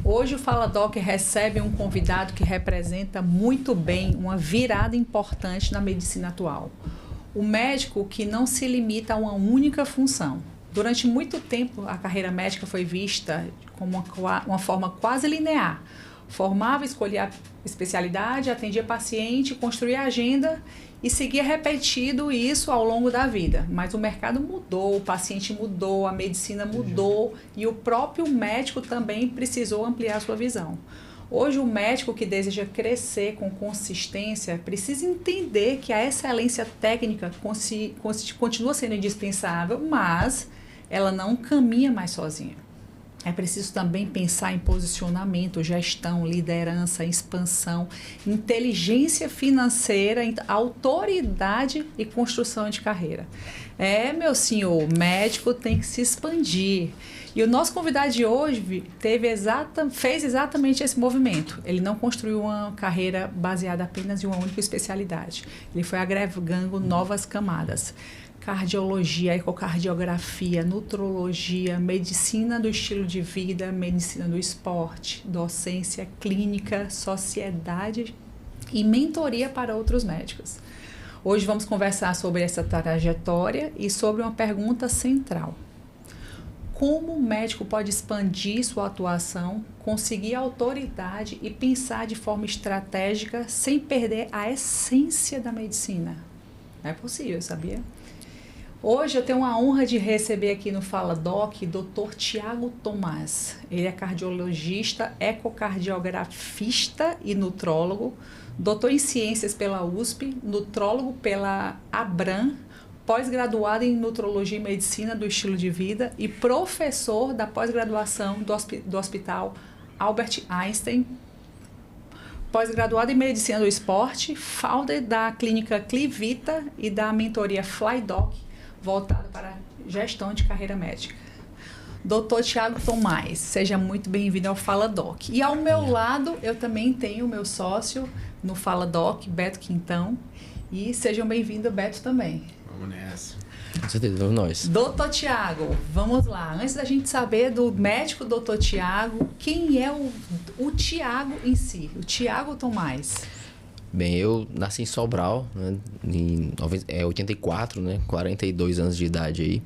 Hoje o Fala Doc recebe um convidado que representa muito bem uma virada importante na medicina atual. O médico que não se limita a uma única função. Durante muito tempo, a carreira médica foi vista como uma forma quase linear. Formava, escolhia a especialidade, atendia paciente, construía agenda e seguia repetindo isso ao longo da vida. Mas o mercado mudou, o paciente mudou, a medicina mudou e o próprio médico também precisou ampliar sua visão. Hoje, o médico que deseja crescer com consistência precisa entender que a excelência técnica continua sendo indispensável, mas ela não caminha mais sozinha. É preciso também pensar em posicionamento, gestão, liderança, expansão, inteligência financeira, autoridade e construção de carreira. Meu senhor, médico tem que se expandir. E o nosso convidado de hoje fez exatamente esse movimento. Ele não construiu uma carreira baseada apenas em uma única especialidade. Ele foi agregando novas camadas. Cardiologia, ecocardiografia, nutrologia, medicina do estilo de vida, medicina do esporte, docência clínica, sociedade e mentoria para outros médicos. Hoje vamos conversar sobre essa trajetória e sobre uma pergunta central. Como o médico pode expandir sua atuação, conseguir autoridade e pensar de forma estratégica sem perder a essência da medicina? Não é possível, sabia? Hoje eu tenho a honra de receber aqui no Fala Doc Dr. Tiago Tomás. Ele é cardiologista, ecocardiografista e nutrólogo, doutor em ciências pela USP, nutrólogo pela Abram, pós-graduado em nutrologia e medicina do estilo de vida e professor da pós-graduação do Hospital Albert Einstein, pós-graduado em medicina do esporte, founder da clínica Clivita e da mentoria FlyDoc, voltado para gestão de carreira médica. Dr. Tiago Tomás, seja muito bem-vindo ao Fala Doc. E ao meu lado, eu também tenho o meu sócio no Fala Doc, Beto Quintão. E sejam bem-vindos, Beto, também. Vamos nessa. Com certeza, vamos nós. Dr. Tiago, vamos lá. Antes da gente saber do médico Dr. Tiago, quem é o Tiago em si? O Tiago Tomás. Bem, eu nasci em Sobral, né, em 84, né, 42 anos de idade aí.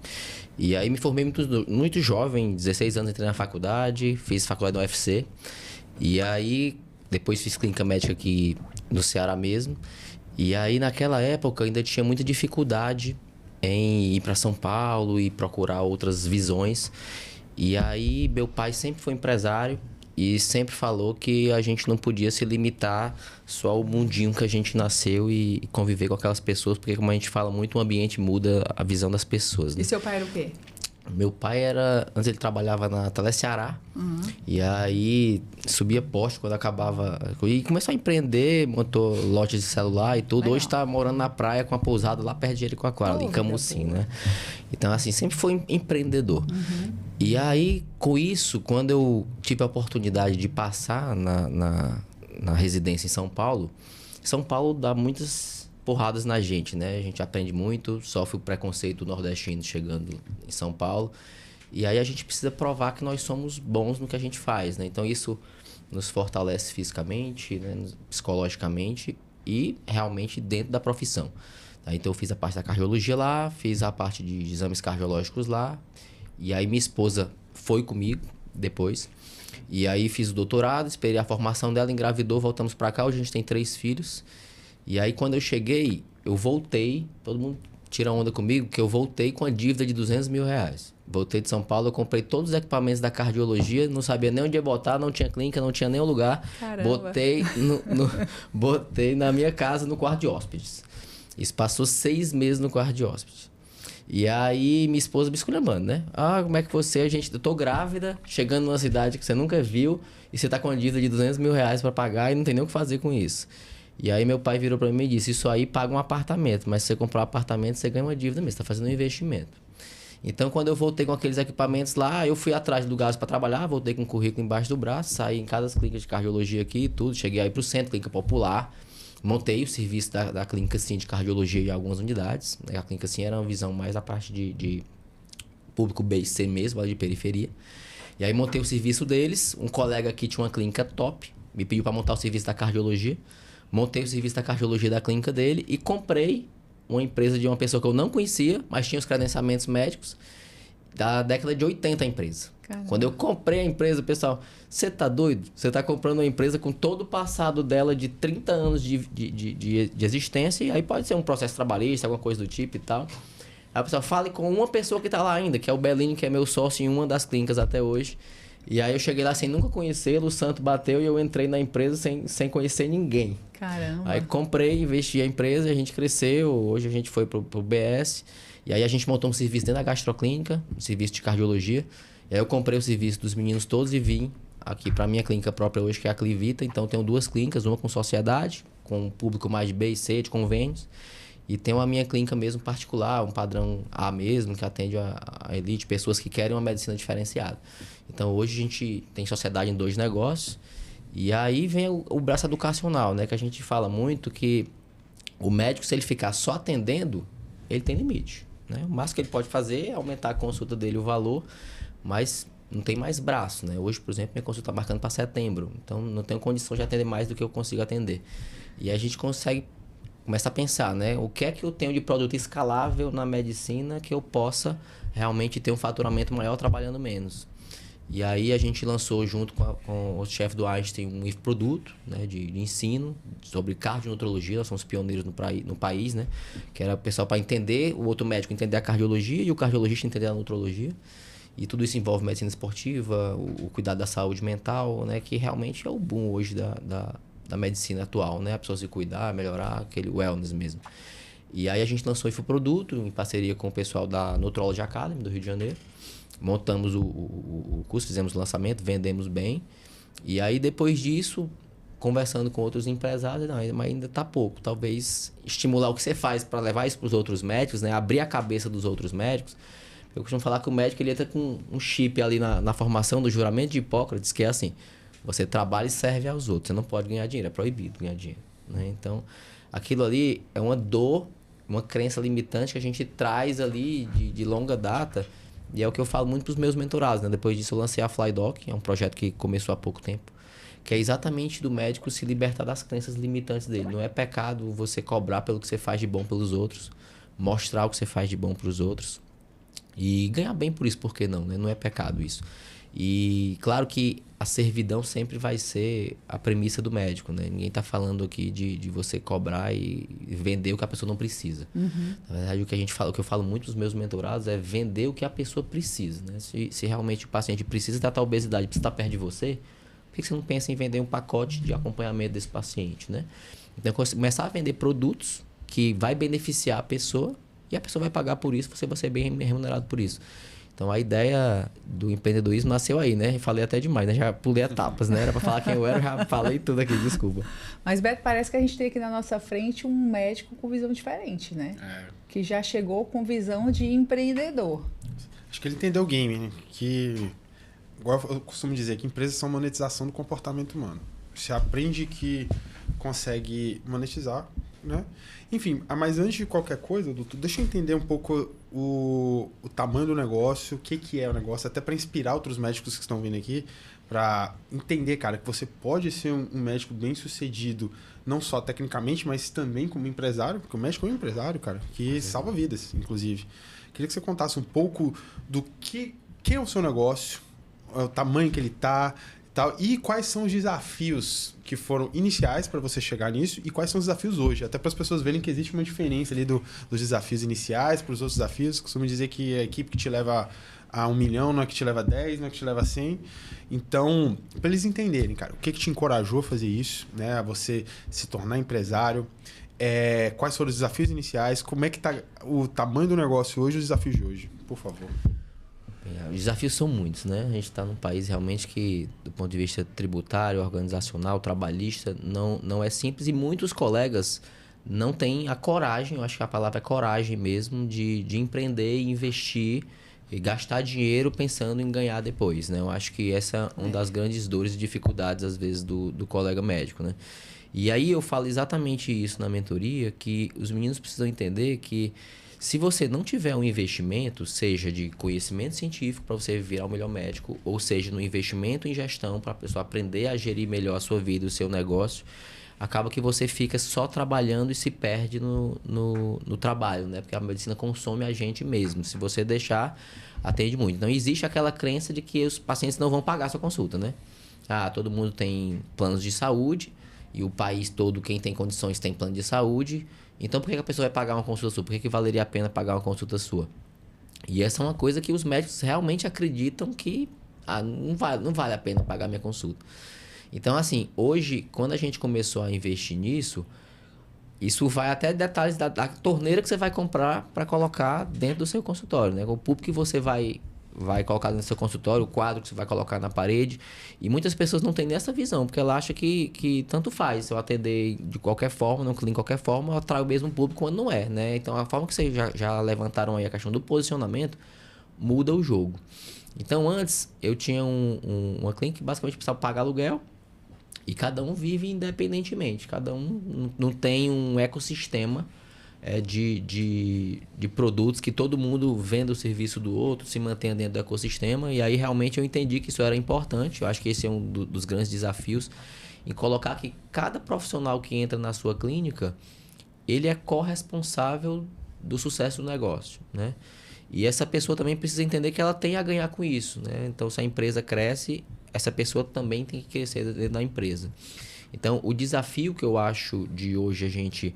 E aí me formei muito jovem, 16 anos entrei na faculdade, fiz faculdade no UFC. E aí depois fiz clínica médica aqui no Ceará mesmo. E aí naquela época ainda tinha muita dificuldade em ir para São Paulo e procurar outras visões. E aí meu pai sempre foi empresário. E sempre falou que a gente não podia se limitar só ao mundinho que a gente nasceu e conviver com aquelas pessoas, porque como a gente fala muito, o ambiente muda a visão das pessoas, né? E seu pai era o quê? Meu pai antes ele trabalhava na Teleceará, e aí subia poste quando acabava, e começou a empreender, montou lojas de celular e tudo. Legal. Hoje está morando na praia com a pousada lá perto de Jericoacoara, em Camusim, né? Então assim, sempre foi empreendedor. E aí, com isso, quando eu tive a oportunidade de passar na residência em São Paulo dá muitas porradas na gente, né? A gente aprende muito, sofre o preconceito nordestino chegando em São Paulo. E aí a gente precisa provar que nós somos bons no que a gente faz, né? Então isso nos fortalece fisicamente, né? Psicologicamente e realmente dentro da profissão. Tá? Então eu fiz a parte da cardiologia lá, fiz a parte de exames cardiológicos lá. E aí minha esposa foi comigo depois. E aí fiz o doutorado, esperei a formação dela, engravidou, voltamos pra cá. Hoje a gente tem 3 filhos. E aí quando eu cheguei, eu voltei, todo mundo tira onda comigo, que eu voltei com a dívida de R$200 mil. Voltei de São Paulo, eu comprei todos os equipamentos da cardiologia, não sabia nem onde ia botar, não tinha clínica, não tinha nem um lugar. Caramba. Botei na minha casa, no quarto de hóspedes. Isso passou 6 meses no quarto de hóspedes. E aí minha esposa me esculhambando, né? Ah, como é que eu tô grávida, chegando numa cidade que você nunca viu, e você tá com uma dívida de R$200 mil pra pagar e não tem nem o que fazer com isso. E aí meu pai virou pra mim e disse, isso aí paga um apartamento, mas se você comprar um apartamento, você ganha uma dívida mesmo, você tá fazendo um investimento. Então, quando eu voltei com aqueles equipamentos lá, eu fui atrás de lugares para trabalhar, voltei com o currículo embaixo do braço, saí em cada clínica de cardiologia aqui e tudo, cheguei aí pro centro, clínica popular, montei o serviço da clínica, assim, de cardiologia em algumas unidades. A clínica, assim, era uma visão mais da parte de público B e C mesmo, lá de periferia. E aí montei o serviço deles, um colega aqui tinha uma clínica top, me pediu para montar o serviço da cardiologia. Montei o serviço da cardiologia da clínica dele e comprei uma empresa de uma pessoa que eu não conhecia, mas tinha os credenciamentos médicos, da década de 80 a empresa. Caramba. Quando eu comprei a empresa, pessoal, você tá doido? Você tá comprando uma empresa com todo o passado dela de 30 anos de existência, e aí pode ser um processo trabalhista, alguma coisa do tipo e tal. Aí o pessoal, fale com uma pessoa que tá lá ainda, que é o Belinho, que é meu sócio em uma das clínicas até hoje. E aí eu cheguei lá sem nunca conhecê-lo, o santo bateu e eu entrei na empresa sem conhecer ninguém. Caramba! Aí comprei, investi a empresa, a gente cresceu, hoje a gente foi pro BS. E aí a gente montou um serviço dentro da gastroclínica, um serviço de cardiologia. E aí eu comprei o serviço dos meninos todos e vim aqui para minha clínica própria hoje, que é a Clivita. Então tenho 2 clínicas, uma com sociedade, com um público mais de B e C, de convênios. E tenho a minha clínica mesmo particular, um padrão A mesmo, que atende a elite, pessoas que querem uma medicina diferenciada. Então hoje a gente tem sociedade em 2 negócios. E aí vem o braço educacional, né? Que a gente fala muito que o médico, se ele ficar só atendendo, ele tem limite, né? O máximo que ele pode fazer é aumentar a consulta dele, o valor, mas não tem mais braço, né? Hoje, por exemplo, minha consulta está marcando para setembro. Então não tenho condição de atender mais do que eu consigo atender. E aí a gente começa a pensar, né? O que é que eu tenho de produto escalável na medicina que eu possa realmente ter um faturamento maior trabalhando menos. E aí a gente lançou junto com o chefe do Einstein um infoproduto, né, de ensino sobre cardionutrologia. Nós somos pioneiros no país, né? Que era o pessoal para entender, o outro médico entender a cardiologia e o cardiologista entender a nutrologia. E tudo isso envolve medicina esportiva, o cuidado da saúde mental, né? Que realmente é o boom hoje da medicina atual, né? A pessoa se cuidar, melhorar, aquele wellness mesmo. E aí a gente lançou o infoproduto em parceria com o pessoal da Nutrology Academy do Rio de Janeiro. Montamos o curso, fizemos o lançamento, vendemos bem. E aí, depois disso, conversando com outros empresários, não, mas ainda está pouco. Talvez estimular o que você faz para levar isso para os outros médicos, né? Abrir a cabeça dos outros médicos. Eu costumo falar que o médico ele entra com um chip ali na formação do juramento de Hipócrates, que é assim, você trabalha e serve aos outros. Você não pode ganhar dinheiro, é proibido ganhar dinheiro, né? Então, aquilo ali é uma dor, uma crença limitante que a gente traz ali de longa data. E é o que eu falo muito para os meus mentorados, né? Depois disso eu lancei a FlyDoc, é um projeto que começou há pouco tempo, que é exatamente do médico se libertar das crenças limitantes dele. Não é pecado você cobrar pelo que você faz de bom pelos outros, mostrar o que você faz de bom para os outros e ganhar bem por isso, por que não, né? Não é pecado isso. E claro que a servidão sempre vai ser a premissa do médico, né? Ninguém está falando aqui de você cobrar e vender o que a pessoa não precisa. Uhum. Na verdade, o que eu falo muito dos meus mentorados é vender o que a pessoa precisa, né? Se realmente o paciente precisa tratar a obesidade, precisa estar perto de você, por que você não pensa em vender um pacote de acompanhamento desse paciente, né? Então, começar a vender produtos que vai beneficiar a pessoa e a pessoa vai pagar por isso, você vai ser bem remunerado por isso. Então, a ideia do empreendedorismo nasceu aí, né? Falei até demais, né? Já pulei etapas, né? Era para falar quem eu era, já falei tudo aqui, desculpa. Mas, Beto, parece que a gente tem aqui na nossa frente um médico com visão diferente, né? Que já chegou com visão de empreendedor. Acho que ele entendeu o game, né? Que, igual eu costumo dizer, que empresas são monetização do comportamento humano. Você aprende que consegue monetizar, né? Enfim, mas antes de qualquer coisa, doutor, deixa eu entender um pouco o tamanho do negócio, o que é o negócio, até para inspirar outros médicos que estão vindo aqui, para entender, cara, que você pode ser um médico bem sucedido, não só tecnicamente, mas também como empresário, porque o médico é um empresário, cara, que salva vidas, inclusive. Queria que você contasse um pouco do que é o seu negócio, o tamanho que ele está, tal, e quais são os desafios que foram iniciais para você chegar nisso e quais são os desafios hoje, até para as pessoas verem que existe uma diferença ali dos desafios iniciais para os outros desafios. Costumo dizer que a equipe que te leva a 1 milhão não é que te leva a 10, não é que te leva a 100. Então, para eles entenderem, cara, o que te encorajou a fazer isso, né, a você se tornar empresário, quais foram os desafios iniciais, como é que está o tamanho do negócio hoje e os desafios de hoje, por favor. Os desafios são muitos, né? A gente está num país realmente que, do ponto de vista tributário, organizacional, trabalhista, não é simples. E muitos colegas não têm a coragem, eu acho que a palavra é coragem mesmo, de empreender e investir e gastar dinheiro pensando em ganhar depois, né? Eu acho que essa é uma das grandes dores e dificuldades, às vezes, do colega médico, né? E aí eu falo exatamente isso na mentoria, que os meninos precisam entender que Se você não tiver um investimento, seja de conhecimento científico para você virar o melhor médico, ou seja, no investimento em gestão para a pessoa aprender a gerir melhor a sua vida, o seu negócio, acaba que você fica só trabalhando e se perde no trabalho, né? Porque a medicina consome a gente mesmo. Se você deixar, atende muito. Então, existe aquela crença de que os pacientes não vão pagar a sua consulta, né? Ah, todo mundo tem planos de saúde e o país todo, quem tem condições, tem plano de saúde. Então, por que a pessoa vai pagar uma consulta sua? Por que valeria a pena pagar uma consulta sua? E essa é uma coisa que os médicos realmente acreditam que não vale a pena pagar minha consulta. Então, assim, hoje, quando a gente começou a investir nisso, isso vai até detalhes da torneira que você vai comprar para colocar dentro do seu consultório, né? O público que você vai colocar no seu consultório, o quadro que você vai colocar na parede. E muitas pessoas não têm nessa visão, porque ela acha que tanto faz. Se eu atender de qualquer forma, não clínico de qualquer forma, eu atraio o mesmo público quando não é, né? Então, a forma que vocês já levantaram aí a questão do posicionamento muda o jogo. Então, antes, eu tinha uma clínica que basicamente precisava pagar aluguel e cada um vive independentemente. Cada um não tem um ecossistema de produtos que todo mundo venda o serviço do outro, se mantenha dentro do ecossistema. E aí realmente eu entendi que isso era importante. Eu acho que esse é um dos grandes desafios, em colocar que cada profissional que entra na sua clínica, ele é corresponsável do sucesso do negócio, né? E essa pessoa também precisa entender que ela tem a ganhar com isso, né? Então, se a empresa cresce, essa pessoa também tem que crescer dentro da empresa. Então, o desafio que eu acho de hoje a gente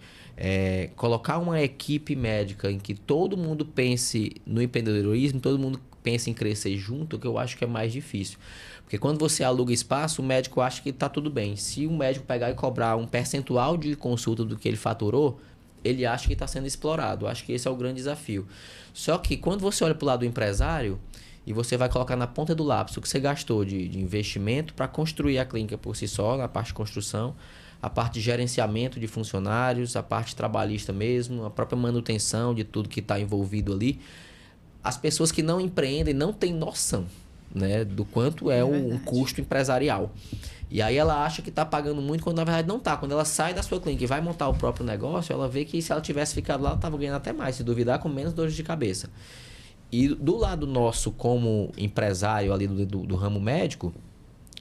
colocar uma equipe médica em que todo mundo pense no empreendedorismo, todo mundo pense em crescer junto, que eu acho que é mais difícil. Porque quando você aluga espaço, o médico acha que está tudo bem. Se o médico pegar e cobrar um percentual de consulta do que ele faturou, ele acha que está sendo explorado. Eu acho que esse é o grande desafio. Só que quando você olha para o lado do empresário e você vai colocar na ponta do lápis o que você gastou de investimento para construir a clínica por si só, na parte de construção, a parte de gerenciamento de funcionários, a parte trabalhista mesmo, a própria manutenção de tudo que está envolvido ali, as pessoas que não empreendem não têm noção, né, do quanto é um custo empresarial. E aí ela acha que está pagando muito, quando na verdade não está. Quando ela sai da sua clínica e vai montar o próprio negócio, ela vê que se ela tivesse ficado lá, ela estava ganhando até mais, se duvidar, com menos dores de cabeça. E do lado nosso, como empresário ali do ramo médico,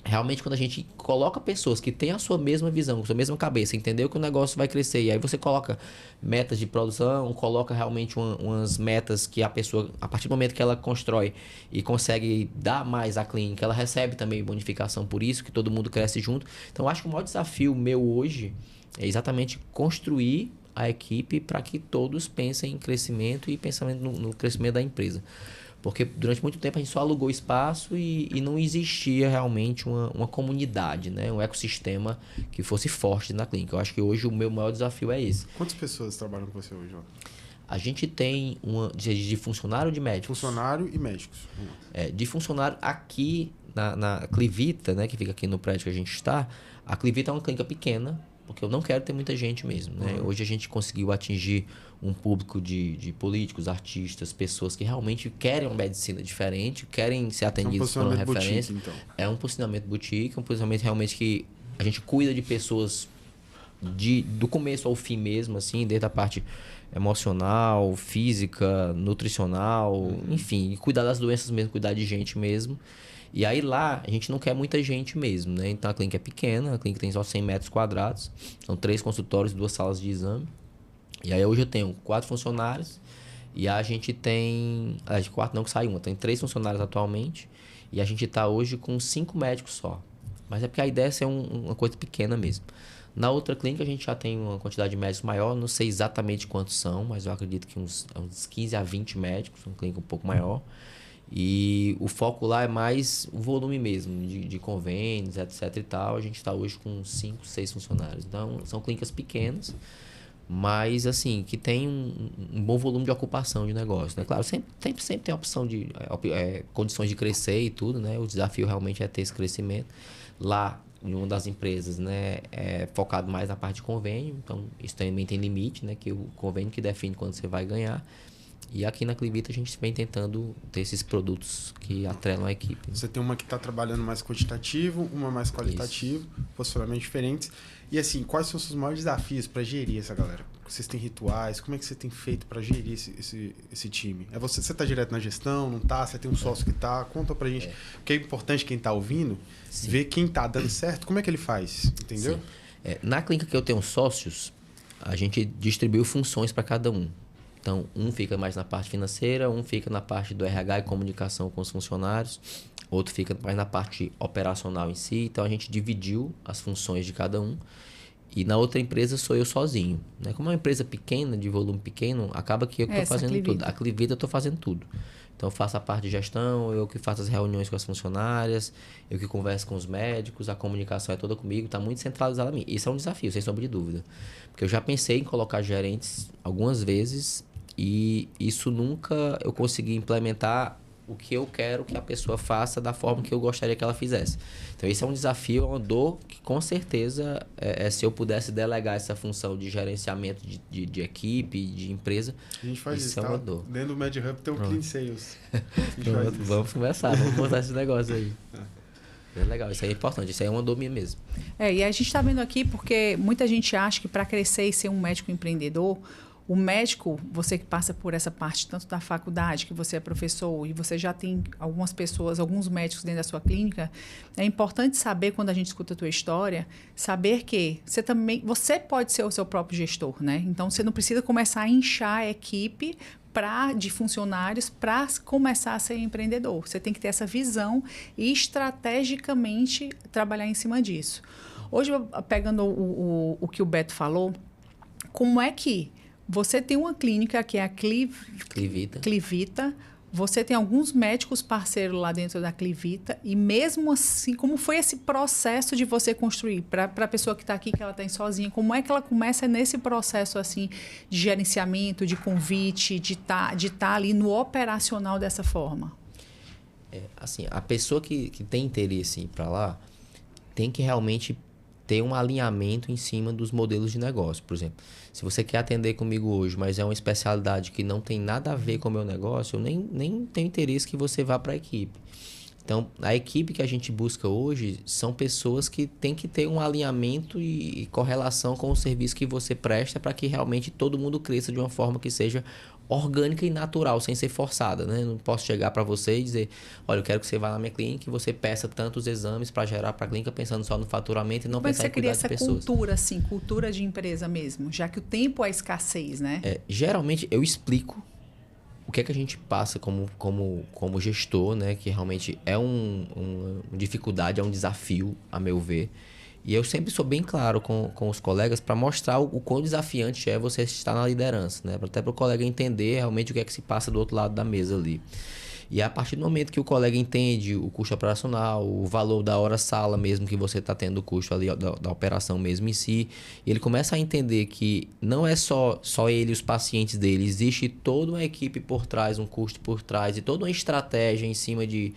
realmente quando a gente coloca pessoas que têm a sua mesma visão, a sua mesma cabeça, entendeu que o negócio vai crescer, e aí você coloca metas de produção, coloca realmente umas metas que a pessoa, a partir do momento que ela constrói e consegue dar mais à clínica, ela recebe também bonificação por isso, que todo mundo cresce junto. Então, eu acho que o maior desafio meu hoje é exatamente construir a equipe para que todos pensem em crescimento e pensamento no crescimento da empresa. Porque durante muito tempo a gente só alugou espaço e não existia realmente uma comunidade, né? Um ecossistema que fosse forte na clínica. Eu acho que hoje o meu maior desafio é esse. Quantas pessoas trabalham com você hoje, ó? A gente tem de funcionário ou de médicos? Funcionário e médicos. De funcionário aqui na Clivita, né? Que fica aqui no prédio que a gente está. A Clivita é uma clínica pequena, porque eu não quero ter muita gente mesmo, né? Hoje a gente conseguiu atingir um público de políticos, artistas, pessoas que realmente querem uma medicina diferente, querem ser atendidos por uma referência. Boutique, então. É um posicionamento boutique, um posicionamento realmente que a gente cuida de pessoas do começo ao fim mesmo, assim, desde a parte emocional, física, nutricional, enfim, cuidar das doenças mesmo, cuidar de gente mesmo. E aí lá, a gente não quer muita gente mesmo, né? Então a clínica é pequena, a clínica tem só 100 metros quadrados, são 3 consultórios, 2 salas de exame. E aí hoje eu tenho 4 funcionários e a gente tem... de 4 não, que sai uma, tem 3 funcionários atualmente e a gente está hoje com 5 médicos só. Mas é porque a ideia é ser uma coisa pequena mesmo. Na outra clínica a gente já tem uma quantidade de médicos maior, não sei exatamente quantos são, mas eu acredito que uns 15 a 20 médicos, uma clínica um pouco maior. E o foco lá é mais o volume mesmo, de convênios, etc e tal. A gente está hoje com 5, 6 funcionários. Então, são clínicas pequenas, mas assim, que tem um bom volume de ocupação de negócio, né? Claro, sempre tem a opção de condições de crescer e tudo, né? O desafio realmente é ter esse crescimento. Lá, em uma das empresas, né, é focado mais na parte de convênio, então isso também tem limite, né? Que o convênio que define quando você vai ganhar. E aqui na Clivita a gente vem tentando ter esses produtos que atrelam a equipe. Você tem uma que está trabalhando mais quantitativo, uma mais qualitativo, posicionamentos diferentes. E assim, quais são os seus maiores desafios para gerir essa galera? Vocês têm rituais? Como é que você tem feito para gerir esse time? Você está direto na gestão, não está? Você tem um sócio que está? Conta pra gente. Porque é importante quem está ouvindo ver quem está dando certo, como é que ele faz, entendeu? Na clínica que eu tenho sócios, a gente distribuiu funções para cada um. Então, um fica mais na parte financeira, um fica na parte do RH e comunicação com os funcionários, outro fica mais na parte operacional em si. Então, a gente dividiu as funções de cada um. E na outra empresa sou eu sozinho, né? Como é uma empresa pequena, de volume pequeno, acaba que eu que estou fazendo tudo. A Clivita eu estou fazendo tudo. Então, eu faço a parte de gestão, eu que faço as reuniões com as funcionárias, eu que converso com os médicos, a comunicação é toda comigo, está muito centralizada a mim. Isso é um desafio, sem sombra de dúvida. Porque eu já pensei em colocar gerentes algumas vezes e isso nunca eu consegui implementar o que eu quero que a pessoa faça da forma que eu gostaria que ela fizesse. Então, esse é um desafio, é uma dor que, com certeza, se eu pudesse delegar essa função de gerenciamento de equipe, de empresa, a gente faz isso, é uma dor. Dentro do MedHub tem um Clean Sales. Vamos conversar, vamos montar esse negócio aí. É legal, isso aí é importante, isso aí é uma dor minha mesmo. E a gente está vendo aqui porque muita gente acha que para crescer e ser um médico empreendedor, o médico, você que passa por essa parte tanto da faculdade, que você é professor e você já tem algumas pessoas, alguns médicos dentro da sua clínica, é importante saber, quando a gente escuta a tua história, saber que você pode ser o seu próprio gestor, né? Então, você não precisa começar a inchar a equipe de funcionários para começar a ser empreendedor. Você tem que ter essa visão e estrategicamente trabalhar em cima disso. Hoje, pegando o que o Beto falou, como é que você tem uma clínica que é a Clivita. Você tem alguns médicos parceiros lá dentro da Clivita. E mesmo assim, como foi esse processo de você construir? Para a pessoa que está aqui, que ela está sozinha, como é que ela começa nesse processo assim, de gerenciamento, de convite, de tá ali no operacional dessa forma? Assim, a pessoa que tem interesse em ir para lá tem que realmente ter um alinhamento em cima dos modelos de negócio. Por exemplo, se você quer atender comigo hoje, mas é uma especialidade que não tem nada a ver com o meu negócio, eu nem tenho interesse que você vá para a equipe. Então, a equipe que a gente busca hoje são pessoas que têm que ter um alinhamento e correlação com o serviço que você presta para que realmente todo mundo cresça de uma forma que seja orgânica e natural, sem ser forçada, né? Não posso chegar para você e dizer, olha, eu quero que você vá na minha clínica e você peça tantos exames para gerar para a clínica pensando só no faturamento e não pensar em cuidar de pessoas. Como é que você cria essa cultura, assim, cultura de empresa mesmo? Já que o tempo é escassez, né? Geralmente, eu explico o que é que a gente passa como gestor, né? Que realmente é uma dificuldade, é um desafio, a meu ver. E eu sempre sou bem claro com os colegas para mostrar o quão desafiante é você estar na liderança, né? Até para o colega entender realmente o que é que se passa do outro lado da mesa ali. E a partir do momento que o colega entende o custo operacional, o valor da hora-sala mesmo que você está tendo o custo ali da operação mesmo em si, ele começa a entender que não é só ele e os pacientes dele, existe toda uma equipe por trás, um custo por trás e toda uma estratégia em cima de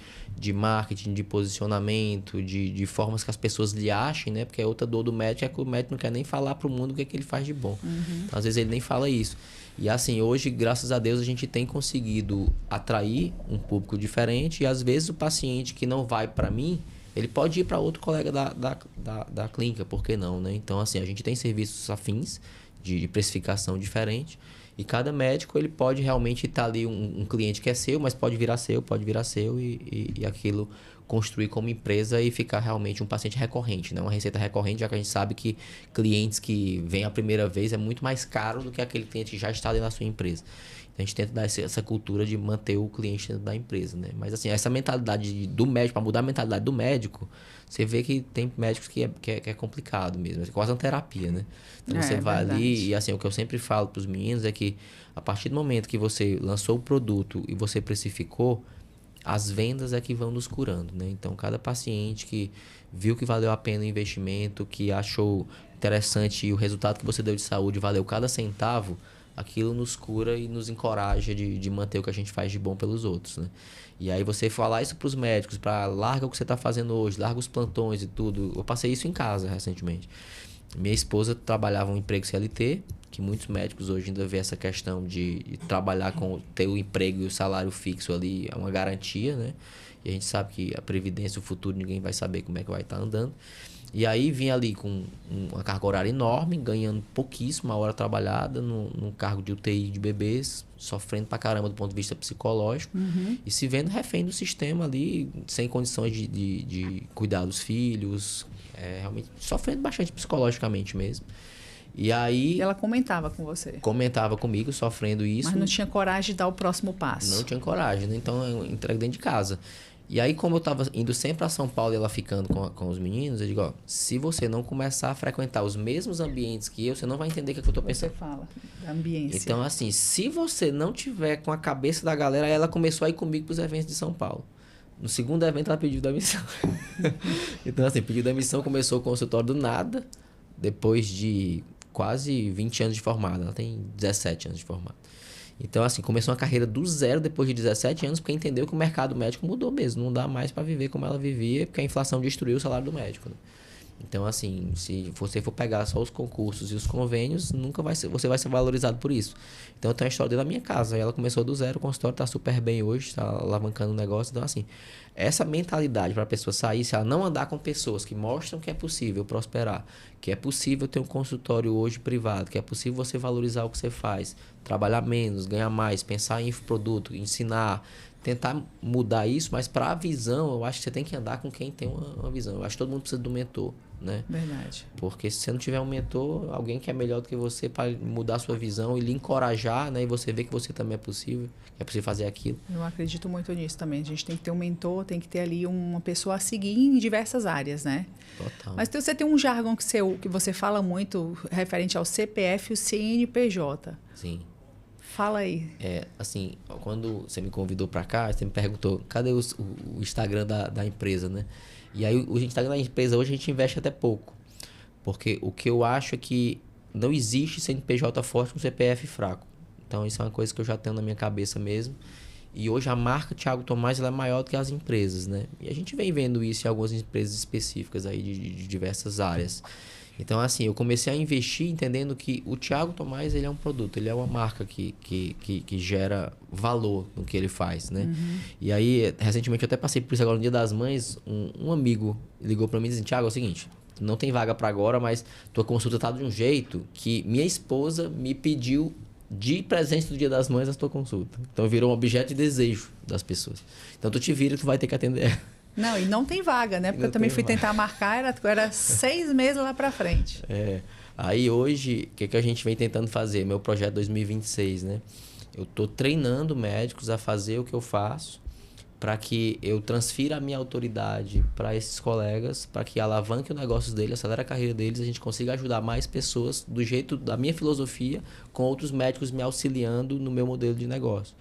marketing, de posicionamento, de formas que as pessoas lhe achem, né? Porque a outra dor do médico é que o médico não quer nem falar para o mundo o que é que ele faz de bom. Então, às vezes ele nem fala isso. E assim, hoje, graças a Deus, a gente tem conseguido atrair um público diferente e às vezes o paciente que não vai para mim, ele pode ir para outro colega da clínica, por que não, né? Então, assim, a gente tem serviços afins de precificação diferente e cada médico, ele pode realmente estar ali um cliente que é seu, mas pode virar seu e aquilo construir como empresa e ficar realmente um paciente recorrente, né? Uma receita recorrente, já que a gente sabe que clientes que vêm a primeira vez é muito mais caro do que aquele cliente que já está dentro da sua empresa. Então, a gente tenta dar essa cultura de manter o cliente dentro da empresa, né? Mas, assim, essa mentalidade do médico, para mudar a mentalidade do médico, você vê que tem médicos que é complicado mesmo. É quase uma terapia, né? Então, você vai ali e, assim, o que eu sempre falo para os meninos é que a partir do momento que você lançou o produto e você precificou, as vendas é que vão nos curando, né? Então, cada paciente que viu que valeu a pena o investimento, que achou interessante e o resultado que você deu de saúde valeu cada centavo, aquilo nos cura e nos encoraja de manter o que a gente faz de bom pelos outros, né? E aí você falar isso para os médicos, para larga o que você está fazendo hoje, larga os plantões e tudo. Eu passei isso em casa recentemente. Minha esposa trabalhava um emprego CLT, que muitos médicos hoje ainda vê essa questão de trabalhar ter o emprego e o salário fixo ali, é uma garantia, né? E a gente sabe que a previdência, o futuro, ninguém vai saber como é que vai estar andando. E aí vim ali com uma carga horária enorme, ganhando pouquíssimo, uma hora trabalhada, num cargo de UTI de bebês, sofrendo pra caramba do ponto de vista psicológico, e se vendo refém do sistema ali, sem condições de cuidar dos filhos, realmente sofrendo bastante psicologicamente mesmo. E aí... E ela comentava com você? Comentava comigo, sofrendo isso. Mas não tinha coragem de dar o próximo passo? Não tinha coragem, né? Então eu entrego dentro de casa. E aí, como eu estava indo sempre a São Paulo e ela ficando com os meninos, eu digo, ó, se você não começar a frequentar os mesmos ambientes que eu, você não vai entender o que eu tô pensando. Você fala da ambiência. Então, assim, se você não tiver com a cabeça da galera, aí ela começou a ir comigo pros eventos de São Paulo. No segundo evento, ela pediu demissão. Então, assim, pediu demissão, começou o consultório do nada, depois de quase 20 anos de formada. Ela tem 17 anos de formada. Então, assim, começou uma carreira do zero depois de 17 anos, porque entendeu que o mercado médico mudou mesmo. Não dá mais para viver como ela vivia, porque a inflação destruiu o salário do médico, né? Então, assim, se você for pegar só os concursos e os convênios, nunca vai ser, você vai ser valorizado por isso. Então, eu tenho a história dentro da minha casa. Ela começou do zero, o consultório está super bem hoje, está alavancando o negócio. Então, assim, essa mentalidade para a pessoa sair, se ela não andar com pessoas que mostram que é possível prosperar, que é possível ter um consultório hoje privado, que é possível você valorizar o que você faz, trabalhar menos, ganhar mais, pensar em produto, ensinar, tentar mudar isso, mas para a visão, eu acho que você tem que andar com quem tem uma visão. Eu acho que todo mundo precisa do mentor, né? Verdade. Porque se você não tiver um mentor, alguém que é melhor do que você para mudar a sua visão e lhe encorajar, né? E você ver que você também é possível fazer aquilo. Eu acredito muito nisso também. A gente tem que ter um mentor, tem que ter ali uma pessoa a seguir em diversas áreas, né? Total. Mas você tem um jargão que você fala muito referente ao CPF e o CNPJ. Sim. Fala aí. Assim, quando você me convidou para cá, você me perguntou, cadê o Instagram da empresa, né? E aí, o Instagram da empresa hoje a gente investe até pouco. Porque o que eu acho é que não existe CNPJ forte com CPF fraco. Então, isso é uma coisa que eu já tenho na minha cabeça mesmo. E hoje a marca Thiago Tomás ela é maior do que as empresas, né? E a gente vem vendo isso em algumas empresas específicas aí de diversas áreas. Então, assim, eu comecei a investir entendendo que o Thiago Tomás, ele é um produto, ele é uma marca que gera valor no que ele faz, né? E aí, recentemente, eu até passei por isso agora no Dia das Mães, um amigo ligou para mim e disse, Thiago, é o seguinte, não tem vaga para agora, mas tua consulta tá de um jeito que minha esposa me pediu de presente do Dia das Mães a tua consulta. Então, virou um objeto de desejo das pessoas. Então, tu te vira, tu vai ter que atender. Não, e não tem vaga, né? Porque eu também fui tentar marcar, era 6 meses lá pra frente. Aí hoje, o que a gente vem tentando fazer? Meu projeto 2026, né? Eu tô treinando médicos a fazer o que eu faço para que eu transfira a minha autoridade para esses colegas, para que alavanque o negócio deles, acelere a carreira deles, a gente consiga ajudar mais pessoas do jeito da minha filosofia, com outros médicos me auxiliando no meu modelo de negócio.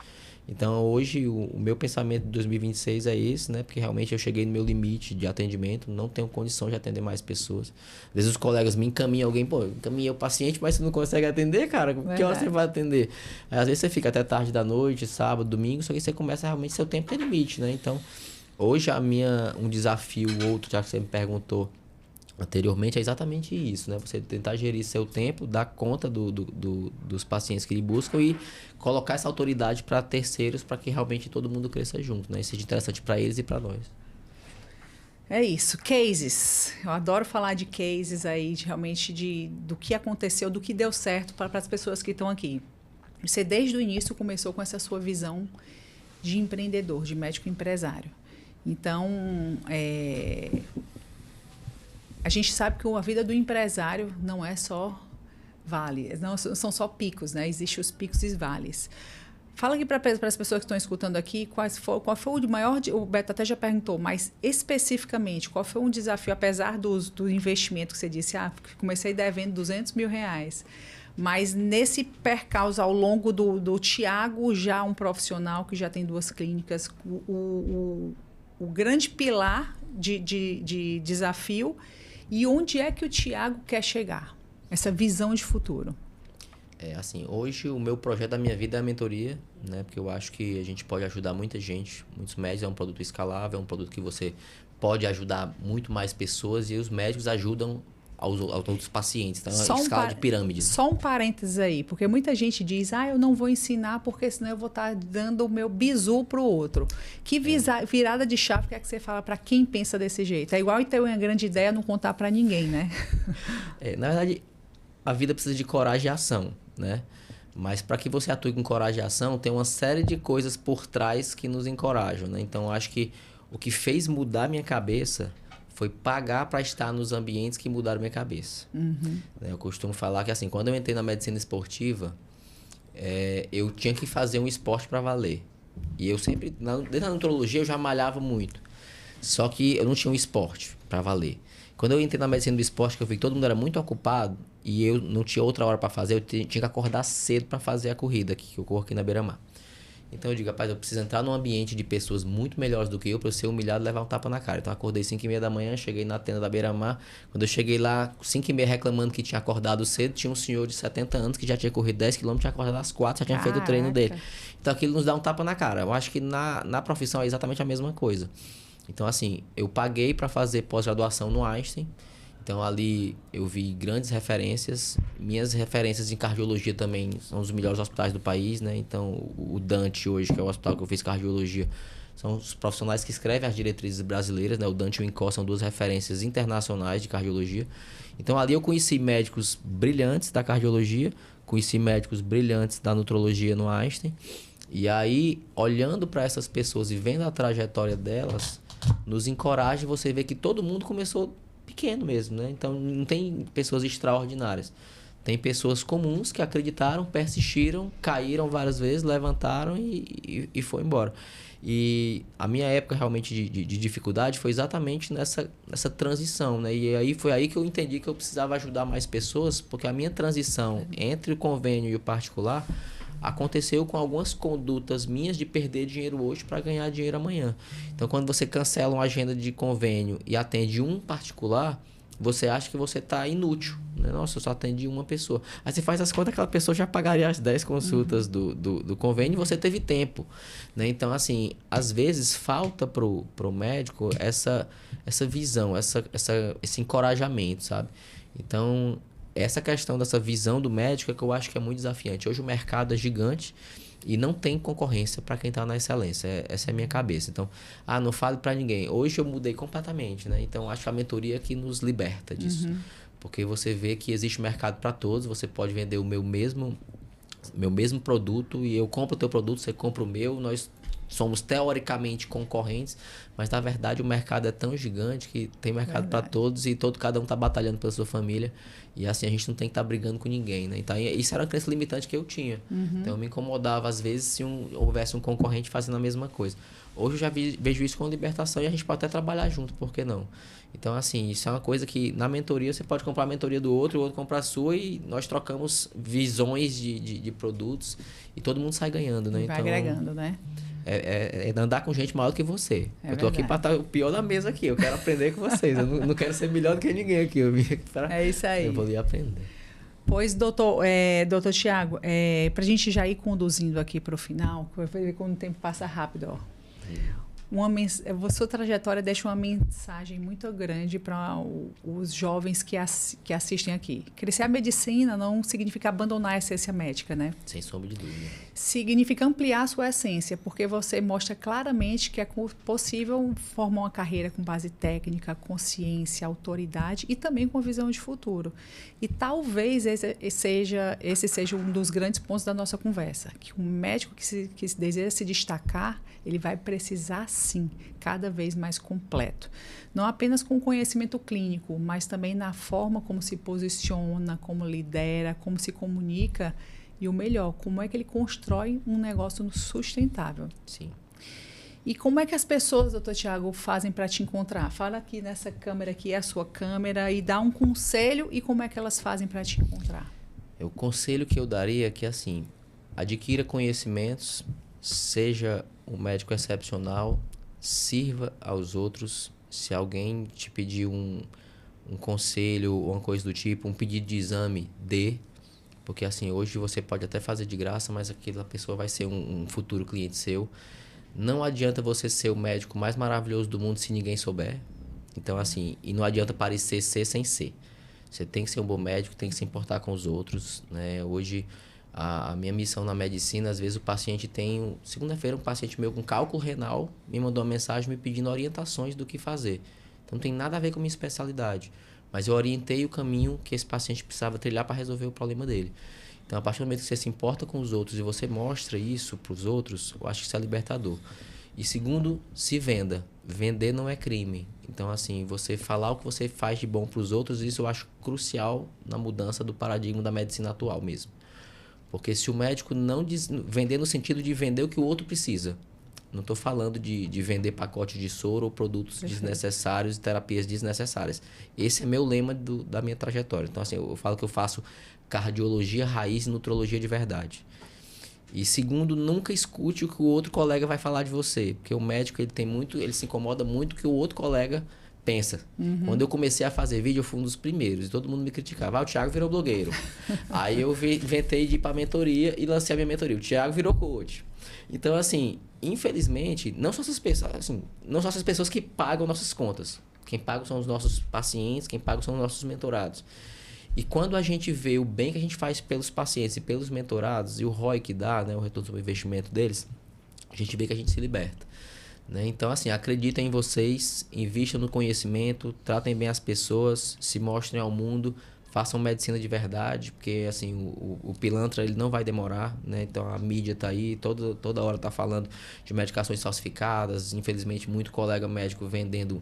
Então, hoje, o meu pensamento de 2026 é esse, né? Porque realmente eu cheguei no meu limite de atendimento, não tenho condição de atender mais pessoas. Às vezes os colegas me encaminham alguém, encaminhei o paciente, mas você não consegue atender, cara? Que hora você vai atender? Aí, às vezes você fica até tarde da noite, sábado, domingo, só que você começa realmente, seu tempo tem limite, né? Então, hoje um desafio, outro, já que você me perguntou anteriormente, é exatamente isso, né? Você tentar gerir seu tempo, dar conta dos pacientes que lhe buscam e colocar essa autoridade para terceiros para que realmente todo mundo cresça junto, né? E seja interessante para eles e para nós. É isso, cases. Eu adoro falar de cases aí, do que aconteceu, do que deu certo para as pessoas que estão aqui. Você, desde o início, começou com essa sua visão de empreendedor, de médico empresário. Então, a gente sabe que a vida do empresário não é só vale, não são só picos, né? Existem os picos e vales. Fala aqui para as pessoas que estão escutando aqui, qual foi o maior, o Beto até já perguntou, mas especificamente, qual foi um desafio, apesar do investimento que você disse, comecei devendo R$200 mil, mas nesse percalço ao longo do Thiago, já um profissional que já tem 2 clínicas, o grande pilar de desafio. E onde é que o Thiago quer chegar? Essa visão de futuro. Assim, hoje o meu projeto da minha vida é a mentoria, né? Porque eu acho que a gente pode ajudar muita gente, muitos médicos, é um produto escalável, é um produto que você pode ajudar muito mais pessoas e os médicos ajudam aos outros pacientes. Então, é uma escala de pirâmide. Só um parênteses aí, porque muita gente diz, eu não vou ensinar porque senão eu vou estar dando o meu bizu para o outro. Que virada de chave que é que você fala para quem pensa desse jeito? É igual ter uma grande ideia não contar para ninguém, né? Na verdade, a vida precisa de coragem e ação, né? Mas para que você atue com coragem e ação, tem uma série de coisas por trás que nos encorajam, né? Então, eu acho que o que fez mudar minha cabeça foi pagar para estar nos ambientes que mudaram minha cabeça. Eu costumo falar que, assim, quando eu entrei na medicina esportiva, eu tinha que fazer um esporte para valer. E eu sempre, dentro da nutrologia, eu já malhava muito. Só que eu não tinha um esporte para valer. Quando eu entrei na medicina do esporte, que eu vi que todo mundo era muito ocupado e eu não tinha outra hora para fazer, eu tinha que acordar cedo para fazer a corrida que eu corro aqui na Beira-Mar. Então eu digo, rapaz, eu preciso entrar num ambiente de pessoas muito melhores do que eu para eu ser humilhado e levar um tapa na cara. Então eu acordei 5h30 da manhã, cheguei na tenda da Beira-Mar. Quando eu cheguei lá, 5h30 reclamando que tinha acordado cedo, tinha um senhor de 70 anos que já tinha corrido 10 km, tinha acordado às 4, já tinha feito o treino dele. Então aquilo nos dá um tapa na cara. Eu acho que na profissão é exatamente a mesma coisa. Então assim, eu paguei para fazer pós-graduação no Einstein. Então ali eu vi grandes referências. Minhas referências em cardiologia também são os melhores hospitais do país, né? Então o Dante hoje, que é o hospital que eu fiz cardiologia, são os profissionais que escrevem as diretrizes brasileiras, né? O Dante e o INCOR são duas referências internacionais de cardiologia. Então ali eu conheci médicos brilhantes da cardiologia, conheci médicos brilhantes da nutrologia no Einstein. E aí, olhando para essas pessoas e vendo a trajetória delas, nos encoraja você ver que todo mundo começou pequeno mesmo, né? Então não tem pessoas extraordinárias. Tem pessoas comuns que acreditaram, persistiram, caíram várias vezes, levantaram e foi embora. E a minha época realmente de dificuldade foi exatamente nessa transição, né? E aí foi aí que eu entendi que eu precisava ajudar mais pessoas, porque a minha transição entre o convênio e o particular aconteceu com algumas condutas minhas de perder dinheiro hoje para ganhar dinheiro amanhã. Então, quando você cancela uma agenda de convênio e atende um particular, você acha que você está inútil, né? Nossa, eu só atendi uma pessoa. Aí você faz as contas, aquela pessoa já pagaria as 10 consultas do convênio e você teve tempo, né? Então, assim, às vezes falta pro médico essa visão, esse encorajamento, sabe? Então, essa questão dessa visão do médico é que eu acho que é muito desafiante. Hoje o mercado é gigante e não tem concorrência para quem está na excelência. Essa é a minha cabeça. Então, não falo para ninguém. Hoje eu mudei completamente, né? Então, acho que a mentoria que nos liberta disso. Porque você vê que existe mercado para todos. Você pode vender o meu mesmo produto e eu compro o teu produto, você compra o meu. Nós somos teoricamente concorrentes, mas na verdade o mercado é tão gigante que tem mercado para todos e cada um está batalhando pela sua família. E assim, a gente não tem que estar brigando com ninguém, né? Então, isso era uma crença limitante que eu tinha. Então, eu me incomodava, às vezes, se houvesse um concorrente fazendo a mesma coisa. Hoje, eu já vejo isso com libertação e a gente pode até trabalhar junto, por que não? Então, assim, isso é uma coisa que, na mentoria, você pode comprar a mentoria do outro, o outro comprar a sua e nós trocamos visões de produtos e todo mundo sai ganhando, né? Vai agregando, né? É andar com gente maior do que você. Eu tô aqui para estar o pior da mesa aqui. Eu quero aprender com vocês. Eu não quero ser melhor do que ninguém aqui. Eu vim aqui para... É isso aí. Eu vou aprender. Pois, doutor Tiago, para a gente já ir conduzindo aqui para o final, vai ver como o tempo passa rápido, ó. Sua trajetória deixa uma mensagem muito grande para os jovens que assistem aqui. Crescer a medicina não significa abandonar a essência médica, né? Sem sombra de dúvida. Significa ampliar a sua essência, porque você mostra claramente que é possível formar uma carreira com base técnica, consciência, autoridade e também com visão de futuro. E talvez esse seja um dos grandes pontos da nossa conversa, que um médico que deseja se destacar, ele vai precisar, sim, cada vez mais completo. Não apenas com conhecimento clínico, mas também na forma como se posiciona, como lidera, como se comunica e o melhor, como é que ele constrói um negócio sustentável. Sim. E como é que as pessoas, doutor Tiago, fazem para te encontrar? Fala aqui nessa câmera aqui, é a sua câmera, e dá um conselho e como é que elas fazem para te encontrar. O conselho que eu daria é que, assim, adquira conhecimentos, seja um médico excepcional, sirva aos outros. Se alguém te pedir um conselho ou uma coisa do tipo, um pedido de exame, dê. Porque assim, hoje você pode até fazer de graça, mas aquela pessoa vai ser um futuro cliente seu. Não adianta você ser o médico mais maravilhoso do mundo se ninguém souber. Então assim, e não adianta parecer ser sem ser. Você tem que ser um bom médico, tem que se importar com os outros, né? Hoje, a minha missão na medicina, às vezes o paciente tem... Segunda-feira, um paciente meu com cálculo renal me mandou uma mensagem me pedindo orientações do que fazer. Então, não tem nada a ver com a minha especialidade. Mas eu orientei o caminho que esse paciente precisava trilhar para resolver o problema dele. Então, a partir do momento que você se importa com os outros e você mostra isso para os outros, eu acho que isso é libertador. E segundo, se venda. Vender não é crime. Então, assim, você falar o que você faz de bom para os outros, isso eu acho crucial na mudança do paradigma da medicina atual mesmo. Porque se o médico não vender no sentido de vender o que o outro precisa. Não estou falando de vender pacote de soro ou produtos desnecessários e terapias desnecessárias. Esse é meu lema da minha trajetória. Então, assim, eu falo que eu faço cardiologia raiz e nutrologia de verdade. E segundo, nunca escute o que o outro colega vai falar de você. Porque o médico, ele se incomoda muito com o que o outro colega pensa. Quando eu comecei a fazer vídeo, eu fui um dos primeiros. E todo mundo me criticava. O Thiago virou blogueiro. Aí eu inventei de ir para mentoria e lancei a minha mentoria. O Thiago virou coach. Então, assim, infelizmente, não só essas pessoas que pagam nossas contas. Quem paga são os nossos pacientes, quem paga são os nossos mentorados. E quando a gente vê o bem que a gente faz pelos pacientes e pelos mentorados, e o ROI que dá, né, o retorno sobre o investimento deles, a gente vê que a gente se liberta. Né? Então, assim, acreditem em vocês, invistam no conhecimento, tratem bem as pessoas, se mostrem ao mundo, façam medicina de verdade, porque assim, o pilantra ele não vai demorar, né? Então a mídia está aí, toda hora está falando de medicações falsificadas, infelizmente muito colega médico vendendo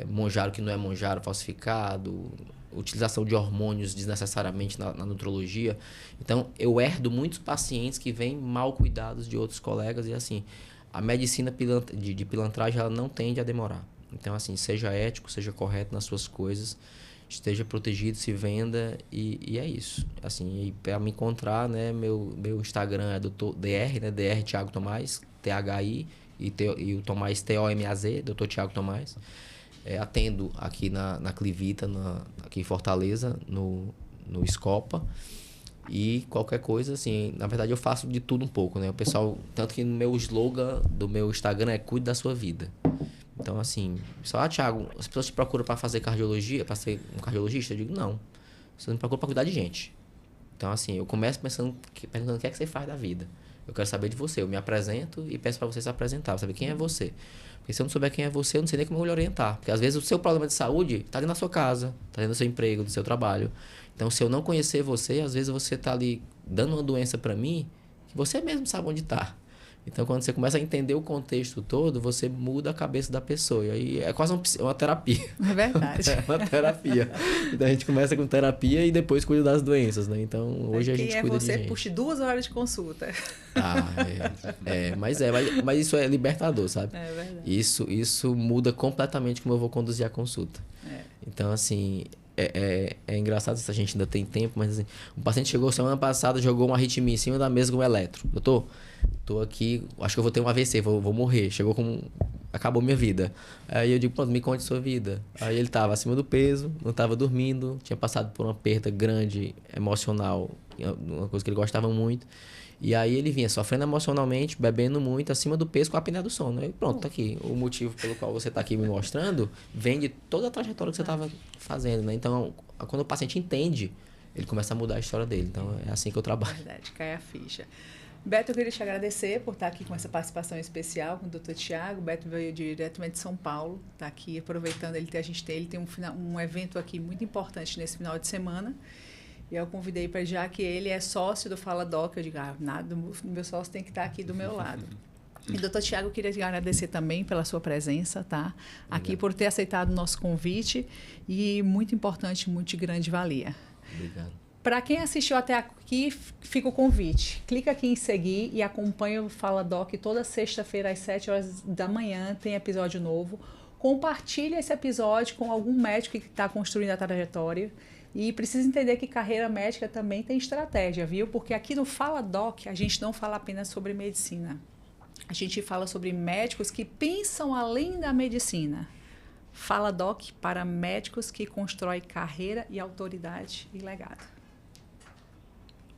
monjaro que não é monjaro falsificado, utilização de hormônios desnecessariamente na nutrologia. Então eu herdo muitos pacientes que vêm mal cuidados de outros colegas e assim, a medicina de pilantragem ela não tende a demorar. Então assim, seja ético, seja correto nas suas coisas, esteja protegido, se venda e é isso. Assim, para me encontrar, né, meu Instagram é Dr. né, Dr. Thiago Tomás, THI e o Tomás TOMAZ, Dr. Thiago Tomás. Atendo aqui na Clivita, aqui em Fortaleza, no Scopa. E qualquer coisa, assim, na verdade eu faço de tudo um pouco, né? O pessoal, tanto que no meu slogan do meu Instagram é cuide da sua vida. Então, assim, Thiago, as pessoas te procuram para fazer cardiologia, para ser um cardiologista? Eu digo, não. Você me procura para cuidar de gente. Então, assim, eu começo perguntando o que é que você faz da vida. Eu quero saber de você. Eu me apresento e peço para você se apresentar, para saber quem é você. Porque se eu não souber quem é você, eu não sei nem como eu lhe orientar. Porque às vezes o seu problema de saúde está ali na sua casa, está ali no seu emprego, no seu trabalho. Então, se eu não conhecer você, às vezes você está ali dando uma doença para mim que você mesmo sabe onde está. Então, quando você começa a entender o contexto todo, você muda a cabeça da pessoa. E aí é quase uma terapia. É verdade. É uma terapia. Então, a gente começa com terapia e depois cuida das doenças, né? Então, hoje a gente cuida de gente. Quem é você, puxe 2 horas de consulta. Mas isso é libertador, sabe? É verdade. Isso muda completamente como eu vou conduzir a consulta. Então, assim... É engraçado se a gente ainda tem tempo, mas assim, um paciente chegou semana passada, jogou uma arritmia em cima da mesa com um eletro. Doutor, tô aqui, acho que eu vou ter um AVC, vou morrer. Acabou minha vida. Aí eu digo, pronto, me conte sua vida. Aí ele tava acima do peso, não tava dormindo, tinha passado por uma perda grande, emocional, uma coisa que ele gostava muito. E aí ele vinha sofrendo emocionalmente, bebendo muito, acima do peso, com a apneia do sono. Aí pronto, tá aqui. O motivo pelo qual você tá aqui me mostrando vem de toda a trajetória que você tava fazendo, né? Então, quando o paciente entende, ele começa a mudar a história dele. Então, é assim que eu trabalho. Verdade, cai a ficha. Beto, eu queria te agradecer por estar aqui com essa participação especial com o Dr. Thiago. O Beto veio diretamente de São Paulo, está aqui aproveitando, ele tem um evento aqui muito importante nesse final de semana. E eu convidei para já que ele é sócio do Fala Doc. Eu digo, nada, meu sócio tem que estar aqui do meu lado. E, doutor Thiago, eu queria te agradecer também pela sua presença, tá? Aqui, por ter aceitado o nosso convite. E muito importante, muito de grande valia. Obrigado. Para quem assistiu até aqui, fica o convite. Clica aqui em seguir e acompanha o Fala Doc toda sexta-feira às 7 horas da manhã. Tem episódio novo. Compartilha esse episódio com algum médico que está construindo a trajetória. E precisa entender que carreira médica também tem estratégia, viu? Porque aqui no Fala Doc, a gente não fala apenas sobre medicina. A gente fala sobre médicos que pensam além da medicina. Fala Doc para médicos que constroem carreira e autoridade e legado.